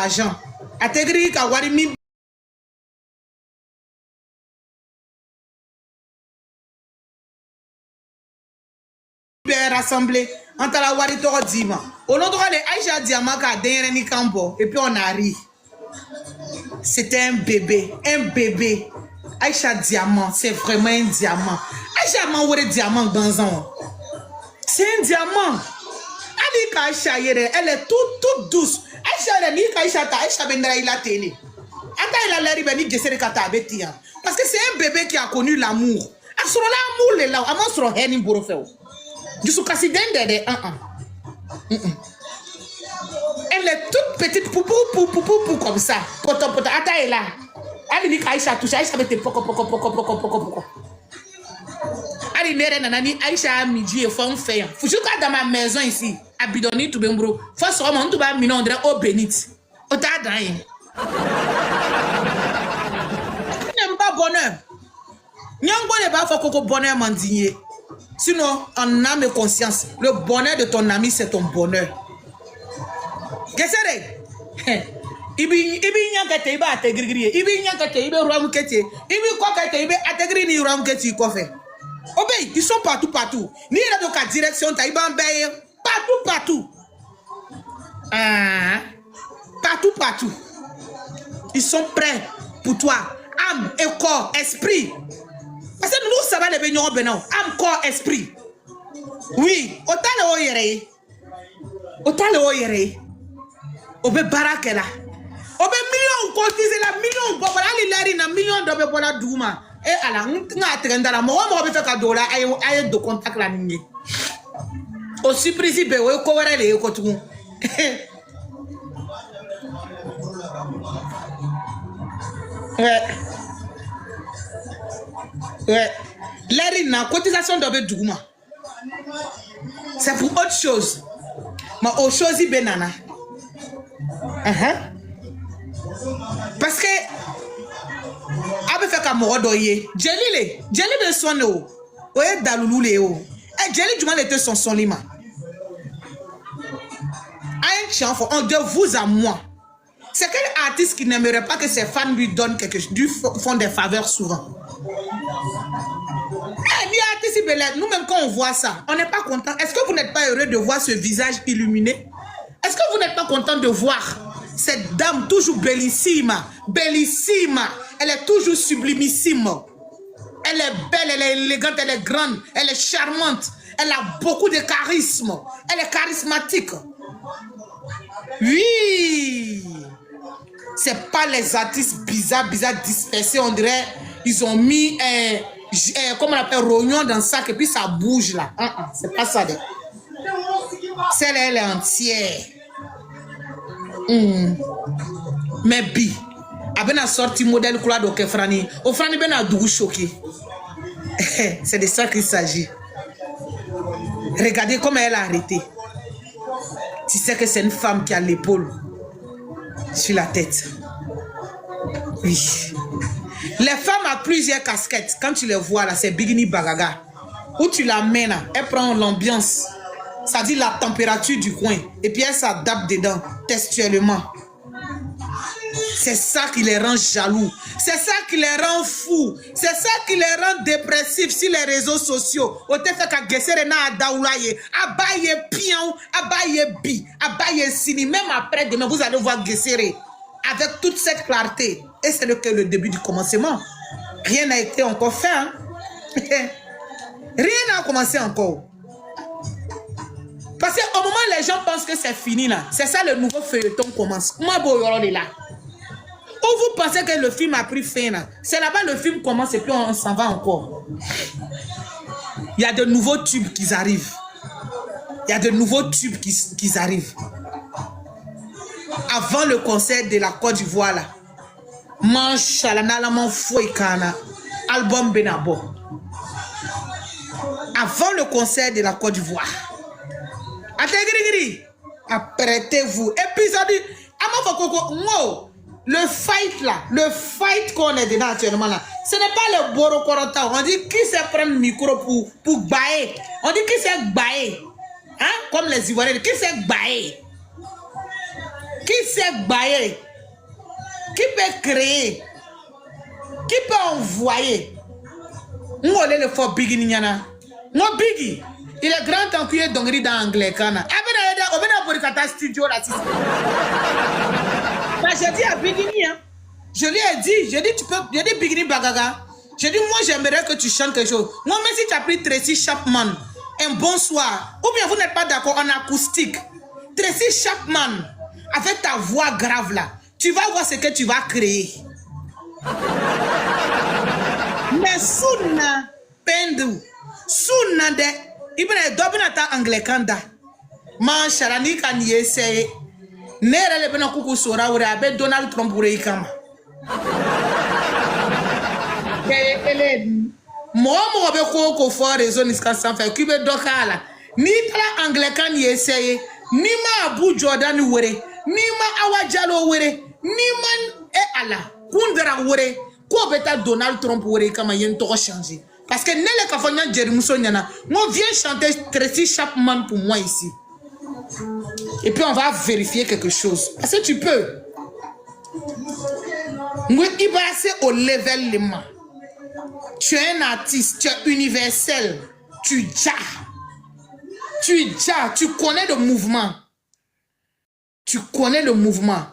l'argent. Atégri kawari mi rassemblé. On t'a la wari toro dima. Au nom de Aïcha Diamant ka denreni kambo. Et puis on a ri. C'était un bébé. Un bébé. Aïcha Diamant, c'est vraiment un diamant. Aïcha Manwere Diamant dans un. C'est un diamant. Aïcha, elle est toute douce. Aïcha, elle est Aïcha, Aïcha Bendra, il a télé. Parce que c'est un bébé qui a connu l'amour. Elle est toute petite poupou comme ça. Attends, elle est là. Elle dit qu'Aïcha touche. Aïcha met poko. Elle dit nanani Aïcha à midi et font faire. Faut juste dans ma maison ici. À Bidoni tout bien bro. Faut se remonter tout bas minon André au bénite. Au tas d'ailleurs. N'aime pas bonheur. Nyangbo ne pas faut que bonheur m'indigner. Sinon, en âme et conscience, le bonheur de ton ami, c'est ton bonheur. Qu'est-ce que c'est? Ibi nyangate iba ategri. Ibi nyangate ibe ram kete. Ibi quoi kete ibe ategri ni ram kete quoi fait? Obey, ils sont partout. Ni la doka direction ta iba mbaye partout. Partout. Ils sont prêts pour toi. Âme et corps, esprit. Parce que nous savons les baignons benons. Âme, corps, esprit. Oui, autant le oyere. Obe barakela. Obe million cotisé la million bobola li na million dobe bola douma. Et ala nga trenda la mo be fait cadeau la ay de contact la ningi. Au surprise be o ko wara le ko tu. Ouais. L'erina, cotisation de Douma. C'est pour autre chose. Mais autre chose, il benana. Parce que, abe fait comme Rodoye. Jelly de son eau. Oye Daloulou Léo. Et Jelly du mal était son lima. Un chien, de vous à moi. C'est quel artiste qui n'aimerait pas que ses fans lui donnent quelque chose, lui font des faveurs souvent. Nous-mêmes, quand on voit ça, on n'est pas content. Est-ce que vous n'êtes pas heureux de voir ce visage illuminé? Est-ce que vous n'êtes pas content de voir cette dame toujours bellissima? Elle est toujours sublimissime. Elle est belle, elle est élégante, elle est grande, elle est charmante. Elle a beaucoup de charisme. Elle est charismatique. Oui. C'est pas les artistes bizarres dispersés. On dirait ils ont mis comment on appelle rognon dans le sac et puis ça bouge là. C'est pas ça. Celle-là, elle est entière. Mais bi. Elle a sorti modèle couleur de Kefrani. Au Frani ben a doux choqué. C'est de ça qu'il s'agit. Regardez comment elle a arrêté. Tu sais que c'est une femme qui a l'épaule sur la tête. Oui. Les femmes ont plusieurs casquettes. Quand tu les vois là, c'est Bigini Bagaga. Où tu la mets là, elle prend l'ambiance. Ça dit la température du coin. Et puis elle s'adapte dedans, textuellement. C'est ça qui les rend jaloux. C'est ça qui les rend fous. C'est ça qui les rend dépressifs sur les réseaux sociaux. Au te fait qu'à Gessere na Daoulaye, Abaye Pion, Abaye Bi, Abaye Sini. Même après demain, vous allez voir Gessere avec toute cette clarté. Et c'est que le début du commencement. Rien n'a été encore fait. Hein? Rien n'a commencé encore. Parce qu'au moment où les gens pensent que c'est fini là, c'est ça le nouveau feuilleton commence. Moi, est là. Ou vous pensez que le film a pris fin là, c'est là-bas le film commence et puis on s'en va encore. Il y a de nouveaux tubes qui arrivent. Avant le concert de la Côte d'Ivoire là, Manchala Nalaman Fouikana, album Benabo. Avant le concert de la Côte d'Ivoire. Apprêtez-vous. Épisode. Le fight là, le fight qu'on est dedans actuellement là, ce n'est pas le Boro Korota. On dit qui sait prendre le micro pour bailler. On dit qui sait bailler. Hein? Comme les Ivoiriens, qui sait bailler. Qui sait bailler, qui peut créer, qui peut envoyer. Nous allons le faire Biggie Niana. Moi Biggie, il est grand temps qu'il y ait d'ongri dans l'anglais. On va dans studio là. J'ai dit à Biggie, hein. Je lui ai dit, tu peux, j'ai dit Biggie Bagaga. J'ai dit, moi j'aimerais que tu chantes quelque chose. Moi, même si tu as pris Tracy Chapman, un bonsoir, ou bien vous n'êtes pas d'accord en acoustique, Tracy Chapman, avec ta voix grave là, tu vas voir ce que tu vas créer. Mais Souna Pendu, Souna de, il va dobinata anglais kanda. Man sharani kan yese. Nere le bena kuku sora ure abe Donald Trump ure ikama. Moi be ko for raison iska sans faire kube dokala. Ni tala anglais kan yese. Ni ma Abu Jordan ure, ni ma Awajalo ure, ni man ala kundra ure. Ko beta Donald Trump ure kama yen to changer. Parce que Nele Kafanya Jerumuso Nyana, moi viens chanter Tracy Chapman pour moi ici. Et puis on va vérifier quelque chose. Parce que tu peux. Moi, il va assez au level les mains. Tu es un artiste, tu es universel. Tu connais le mouvement. Tu connais le mouvement.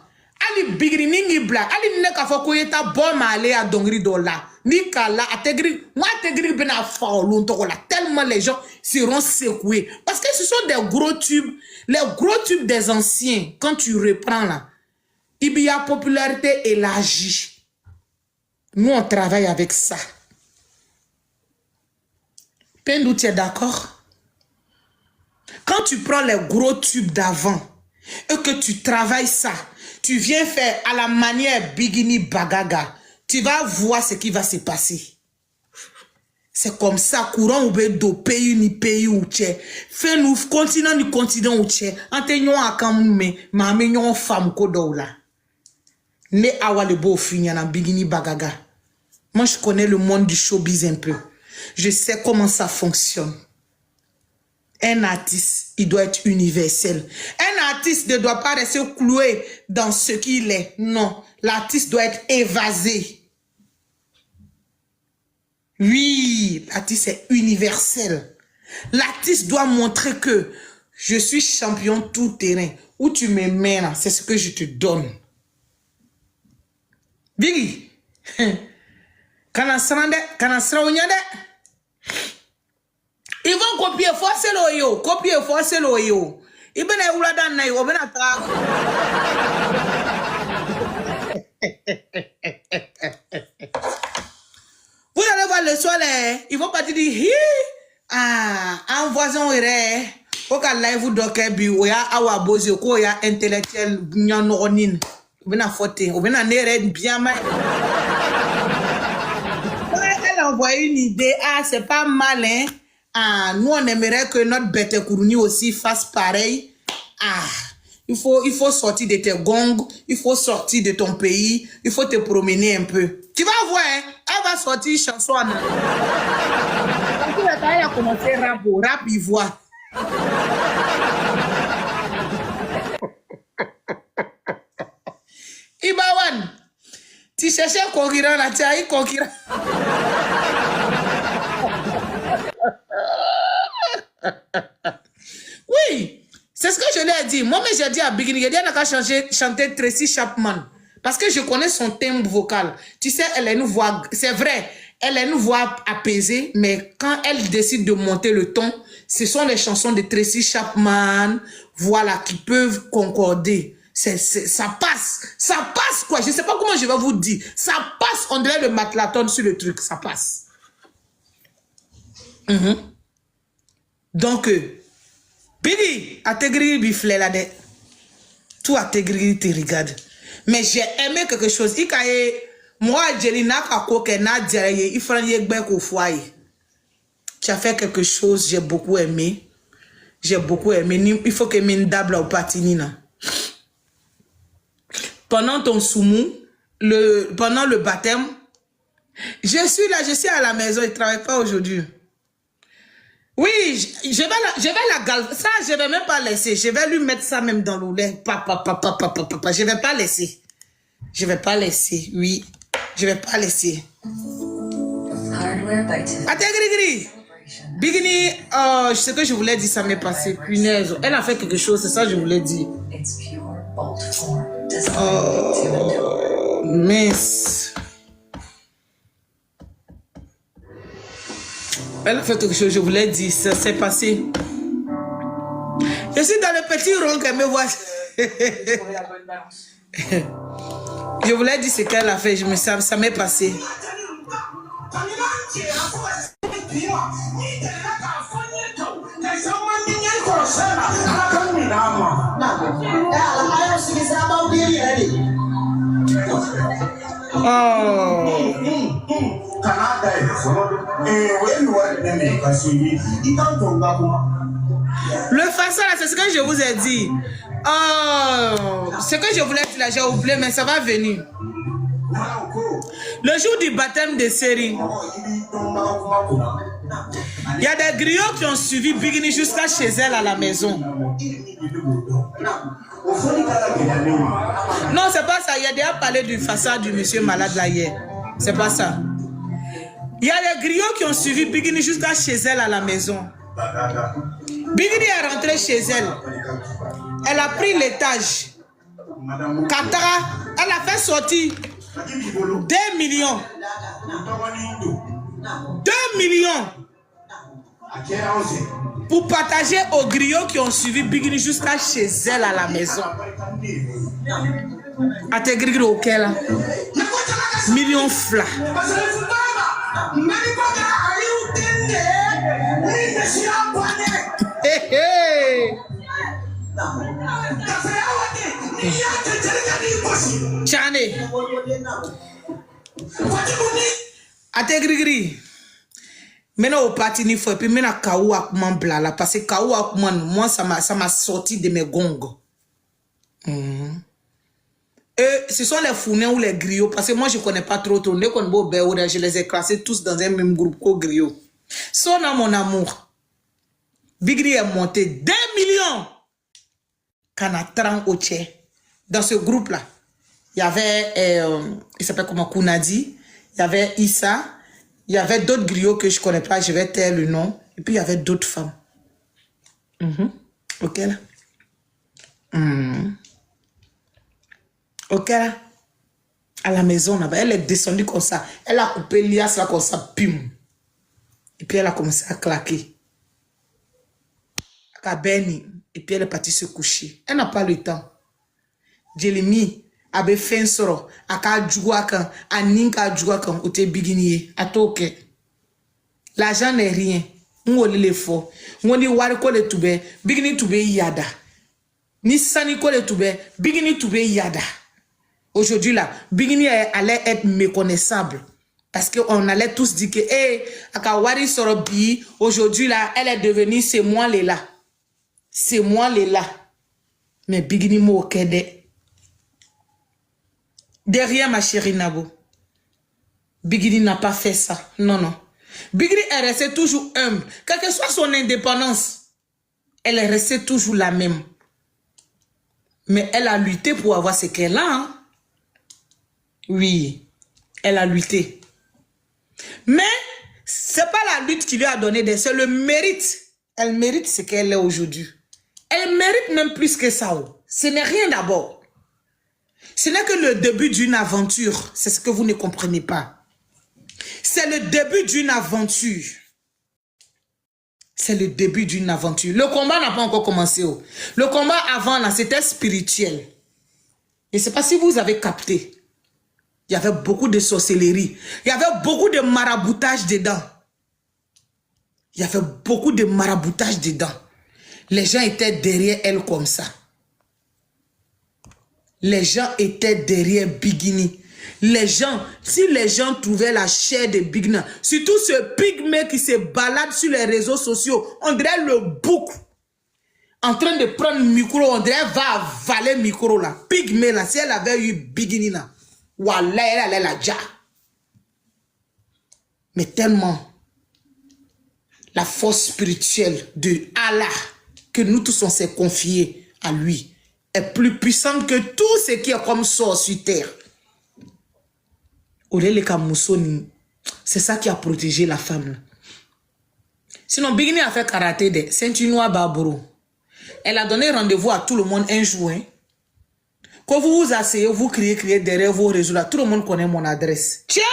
Ali bigriningi black. Ali neka foko yeta bon malé à dongri dola. Ni kala ategri. Moi ategri bena faolun tokola. Tellement les gens seront secoués. Parce que ce sont des gros tubes. Les gros tubes des anciens. Quand tu reprends là. Il y a popularité élargie. Nous on travaille avec ça. Pendou, tu es d'accord? Quand tu prends les gros tubes d'avant et que tu travailles ça, tu viens faire à la manière Bigini Bagaga, tu vas voir ce qui va se passer. C'est comme ça, courant ou do pays ni pays ou tché. Fais nous continent ni continent ou tché. Antenyon akamoume, ma menyon femme kodoula. Ne awa le beau fini na Bigini Bagaga. Moi je connais le monde du showbiz un peu. Je sais comment ça fonctionne. Un artiste, il doit être universel. Un artiste ne doit pas rester cloué dans ce qu'il est. Non, l'artiste doit être évasé. Oui, l'artiste est universel. L'artiste doit montrer que je suis champion tout terrain. Où tu me mets là, c'est ce que je te donne. Biggie, quand on ils vont copier, forcer l'oyo, copier, forcer l'oyo. Ils vont aller où la donne, ils vont aller vous allez voir le soleil, ils vont pas te dire, un voisin irait, au cas là, vous doquez, ou ya awa bozi, ou ya intellectuel, nyan ronin, ou bien à faute, ou bien à nere bien mal. Elle envoie une idée, c'est pas mal, hein. Nous on aimerait que notre bête Kourouni aussi fasse pareil. Il faut sortir de tes gongs, il faut sortir de ton pays, il faut te promener un peu. Tu vas voir, hein, elle va sortir chanson. Elle a commencé rap ivoire. Ibawan, tu cherchais un concurrent là, tu as eu concurrent. Oui, c'est ce que je lui ai dit. Moi, j'ai dit à Bigini, elle n'a qu'à chanter Tracy Chapman. Parce que je connais son timbre vocal. Tu sais, elle a une voix, c'est vrai, elle a une voix apaisée, mais quand elle décide de monter le ton, ce sont les chansons de Tracy Chapman, voilà, qui peuvent concorder. Ça passe quoi. Je ne sais pas comment je vais vous dire. Ça passe, on dirait le matlaton sur le truc, ça passe. Donc, Biggie, Ategri bifle là de. Tout Ategri te regarde. Mais j'ai aimé quelque chose. Moi, Jelina Kakoke na diaye, il faut yegbe ko foyer. Tu as fait quelque chose, j'ai beaucoup aimé. J'ai beaucoup aimé. Il faut que Mindable au patinina. Pendant ton soumou, pendant le baptême, je suis là, je suis à la maison, je ne travaille pas aujourd'hui. Oui, je vais la galvaniser. Ça, je vais même pas laisser. Je vais lui mettre ça même dans l'eau. Papa. Je vais pas laisser. Je vais pas laisser. Oui. Je vais pas laisser. Attends, Gris. Bigini, ce que je voulais dire, ça m'est passé. Punaise. Elle a fait quelque chose, c'est ça que je voulais dire. Mince. Elle a fait quelque chose, je voulais dire, ça s'est passé. Je suis dans le petit rond qu'elle me voit. Je voulais dire ce qu'elle a fait, ça m'est passé. Oh. Le façon là, c'est ce que je vous ai dit. Oh, ce que je voulais dire là, j'ai oublié, mais ça va venir. Le jour du baptême de Série, il y a des griots qui ont suivi Bigini jusqu'à chez elle à la maison. Non, c'est pas ça. Il y a déjà parlé du façade du monsieur malade là hier. C'est pas ça. Il y a des griots qui ont suivi Bigini jusqu'à chez elle à la maison. Bigini est rentrée chez elle. Elle a pris l'étage. Katara, elle a fait sortir 2 millions. 2 millions. Pour partager aux griots qui ont suivi Bigini jusqu'à chez elle à la maison. A te grigri au quai là. Millions fla. Hey, hey. Chane. A te grigri. Maintenant au parti ni faut et puis maintenant kaou akman blala parce que kaou akman moi ça m'a sorti de mes gongs. Et ce sont les fournés ou les griots parce que moi je connais pas trop je les ai classés tous dans un même groupe qu'au griot. Sonna mon amour. Bigri est monté 2 millions. Kanatran Oche. Dans ce groupe là, il y avait il s'appelle comment Kounadi, il y avait Issa. Il y avait d'autres griots que je ne connais pas, je vais taire le nom. Et puis il y avait d'autres femmes. Ok là. Ok là. À la maison, là, elle est descendue comme ça. Elle a coupé l'IAS là comme ça. Pim. Et puis elle a commencé à claquer. Et puis elle est partie se coucher. Elle n'a pas le temps. Jérémie. Abe fensoro aka djouakan aninka djouakan ote biginier atoke l'argent n'est rien on le fort on dit wari ko le tube bigini tube yada ni sani ko le tube bigini tube yada. Aujourd'hui là bigini allait être méconnaissable parce que on allait tous dire que aka wari soro bi aujourd'hui là elle est devenue c'est moi Léla mais bigini mo kede. Derrière ma chérie Nabo, Bigini n'a pas fait ça. Non, non. Bigini est restée toujours humble. Quelle que soit son indépendance, elle est restée toujours la même. Mais elle a lutté pour avoir ce qu'elle a. Hein? Oui, elle a lutté. Mais c'est pas la lutte qui lui a donné c'est le mérite. Elle mérite ce qu'elle est aujourd'hui. Elle mérite même plus que ça. Ce n'est rien d'abord. Ce n'est que le début d'une aventure. C'est ce que vous ne comprenez pas. C'est le début d'une aventure. C'est le début d'une aventure. Le combat n'a pas encore commencé. Le combat avant, là, c'était spirituel. Je ne sais pas si vous avez capté. Il y avait beaucoup de sorcellerie. Il y avait beaucoup de maraboutage dedans. Il y avait beaucoup de maraboutage dedans. Les gens étaient derrière elle comme ça. Les gens étaient derrière Bigini. Les gens, si les gens trouvaient la chair de Bigini, surtout ce pygmée qui se balade sur les réseaux sociaux, on dirait le bouc en train de prendre le micro, on dirait va avaler le micro là. Pygmée là, si elle avait eu Bigini là, wallah, elle allait la déjà. Mais tellement. La force spirituelle de Allah, que nous tous on s'est confié à lui, est plus puissante que tout ce qui est comme sort sur terre. C'est ça qui a protégé la femme. Sinon, Bigini a fait karaté de Saint-Noir Barbaro. Elle a donné rendez-vous à tout le monde un jour. Hein. Quand vous vous asseyez, vous criez derrière vos réseaux là, tout le monde connaît mon adresse. Tiens,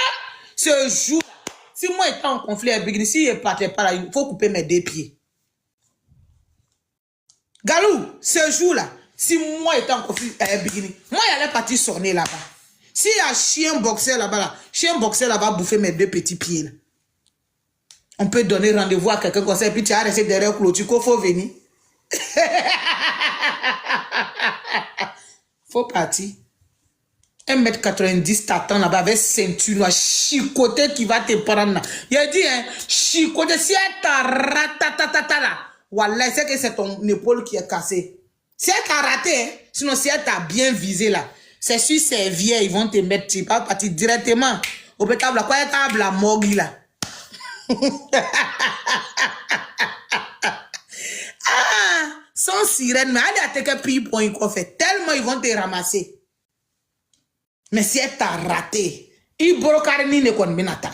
ce jour, si moi étais en conflit avec Bigini, si je ne partais pas là, il faut couper mes 2 pieds. Galou, ce jour-là, si moi étais en conflit avec Bigini, moi j'allais partir sonner là-bas. S'il y a chien boxeur là-bas, chien boxeur là-bas bouffer mes 2 petits pieds là. On peut donner rendez-vous à quelqu'un comme ça et puis tu as resté derrière clôture, qu'il faut venir. Faut partir. 1m90 t'attend là-bas avec ceinture noire, chicoté qui va te prendre. Il a dit, hein, chicoté, si elle t'a ratatata là, wallah, c'est que c'est ton épaule qui est cassée. Si elle t'a raté, hein, sinon si elle t'a bien visé là, c'est sûr ces vieux, ils vont te mettre, tu vas partir directement au pétable, quoi, elle table la morgue là. Ah, sans sirène, mais allez à te que pour une fait tellement ils vont te ramasser. Mais si elle t'a raté, il brocarni ne kon binata.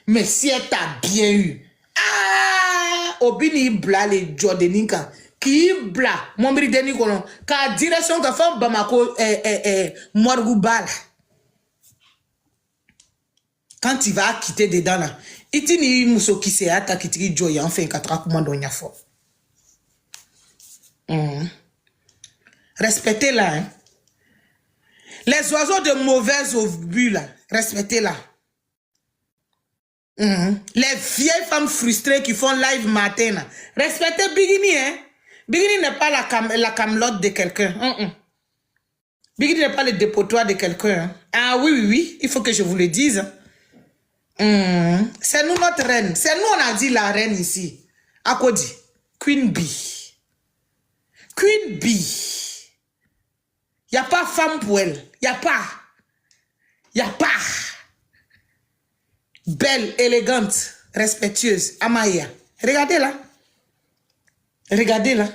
Mais si elle t'a bien eu, ah, obini bla le Jordanika, qui bla, mon brideni kolon, ka direction ka femme Bamako Morgoubal. Quand tu vas quitter dedans là, itini muso qui se ata kitiri joy enfin katra kumando nyafo. Respectez-la. Hein? Les oiseaux de mauvais obus là, respectez-la. Les vieilles femmes frustrées qui font live matin là, respectez Bigini. Hein? Bigini n'est pas la camelote de quelqu'un. Bigini n'est pas le dépotoir de quelqu'un. Hein? Ah oui, il faut que je vous le dise. C'est nous notre reine. C'est nous on a dit la reine ici. À quoi dit? Queen Bee. Queen Bee. Il n'y a pas femme pour elle. Il n'y a pas. Il n'y a pas. Belle, élégante, respectueuse. Amaya. Regardez-la. Regardez-la.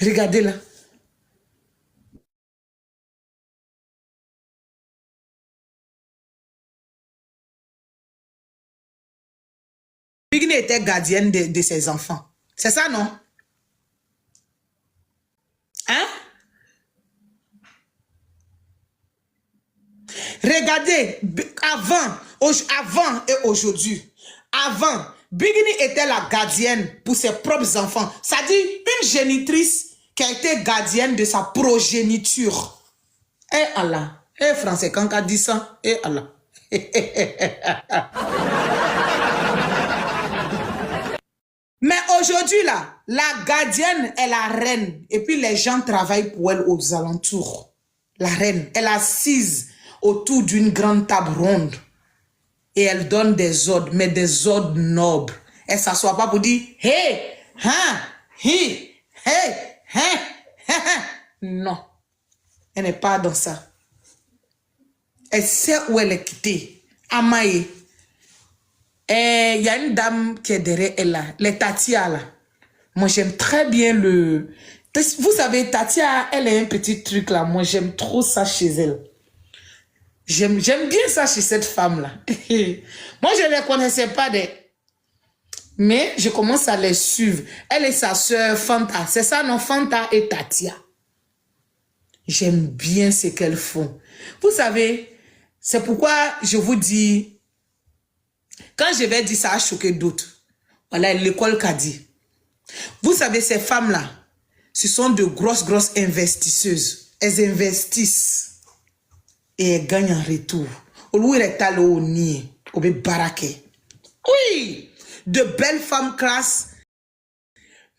Regardez-la. Bigini était gardienne de ses enfants. C'est ça, non? Hein? Regardez, avant et aujourd'hui. Avant, Bigini était la gardienne pour ses propres enfants. Ça dit une génitrice qui a été gardienne de sa progéniture. Eh Allah. Eh français, quand on dit ça, eh Allah. Mais aujourd'hui, là, la gardienne est la reine. Et puis les gens travaillent pour elle aux alentours. La reine, elle est assise autour d'une grande table ronde. Et elle donne des ordres, mais des ordres nobles. Elle ne s'assoit pas pour dire « Hey, hein, hi, hey, hein, hein. » Non, elle n'est pas dans ça. Elle sait où elle est quittée. Amaye. Il y a une dame qui est derrière elle là, les Tatia là. Moi j'aime très bien le... Vous savez, Tatia, elle a un petit truc là. Moi j'aime trop ça chez elle. J'aime bien ça chez cette femme là. Moi je ne les connaissais pas mais je commence à les suivre. Elle et sa soeur Fanta. C'est ça non, Fanta et Tatia. J'aime bien ce qu'elles font. Vous savez, c'est pourquoi je vous dis... Quand je vais dire ça a choqué d'autres. Voilà l'école qu'a dit. Vous savez, ces femmes-là, ce sont de grosses investisseuses. Elles investissent et elles gagnent en retour. Oui, de belles femmes classes,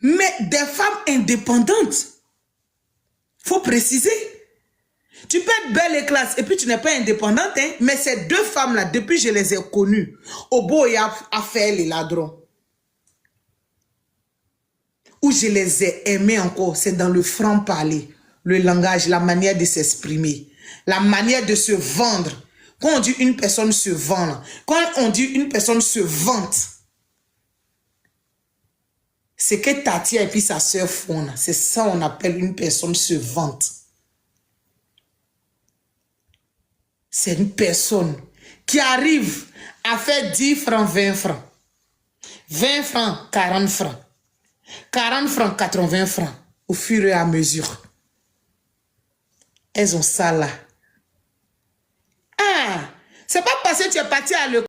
mais des femmes indépendantes. Faut préciser. Tu peux être belle et classe et puis tu n'es pas indépendante, hein? Mais ces 2 femmes-là, depuis que je les ai connues, Obo et Affaire les ladrons, où je les ai aimées encore, c'est dans le franc-parler, le langage, la manière de s'exprimer, la manière de se vendre. Quand on dit une personne se vend, quand on dit une personne se vante, C'est que Tatia et puis sa soeur font. C'est ça on appelle une personne se vante. C'est une personne qui arrive à faire 10 francs, 20 francs. 20 francs, 40 francs. 40 francs, 80 francs. Au fur et à mesure. Elles ont ça là. Ah, c'est pas parce que tu es parti à l'école.